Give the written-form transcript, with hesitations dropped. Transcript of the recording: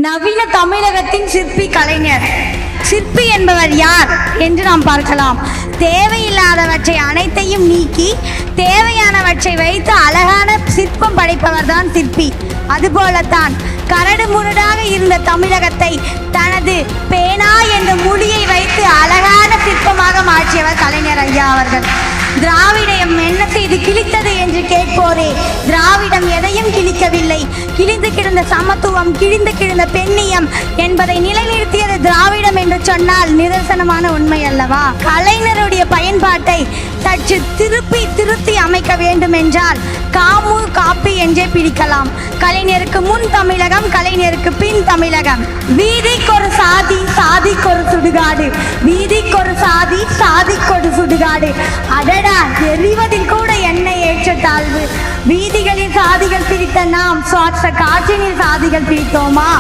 நவீன தமிழகத்தின் சிற்பி கலைஞர். சிற்பி என்பவர் யார் என்று நாம் பார்க்கலாம். தேவையில்லாதவற்றை அனைத்தையும் நீக்கி தேவையானவற்றை வைத்து அழகான சிற்பம் படைப்பவர் தான் சிற்பி. அதுபோலத்தான் கரடு முரடாக இருந்த தமிழகத்தை தனது பேனா என்ற முடியை வைத்து அழகான சிற்பமாக மாற்றியவர் கலைஞர் ஐயா அவர்கள். திராவிடம் என்ன செய்து கிழித்தது என்று கேட்போரே, திராவிடம் எதையும் கிழிக்கவில்லை. கிழிந்து கிடந்த சமத்துவம், கிழிந்து கிடந்த பெண்ணியம் என்பதை நிலைநிறுத்தியது திராவிடம் என்று சொன்னால் நிதர்சனமான உண்மை அல்லவா? கலைஞருடைய பயன்பாட்டை சற்று திருத்தி அமைக்க வேண்டும் என்றால் காமு காப்பி என்றே பிடிக்கலாம். கலைஞருக்கு முன் தமிழகம், கலைஞருக்கு பின் தமிழகம். வீதிக்கொரு சாதி, சாதிக்கொரு சுடுகாடு. வீதிக்கொரு சாதி, சாதிக்கொரு சுடுகாடு. அடடா, எறிவதில் கூட எண்ணெய் ஏற்றத்தாழ்வு. வீதிகளில் சாதிகள் பிரித்த நாம் சுவாச காற்றினில் சாதிகள் பிரித்தோமா?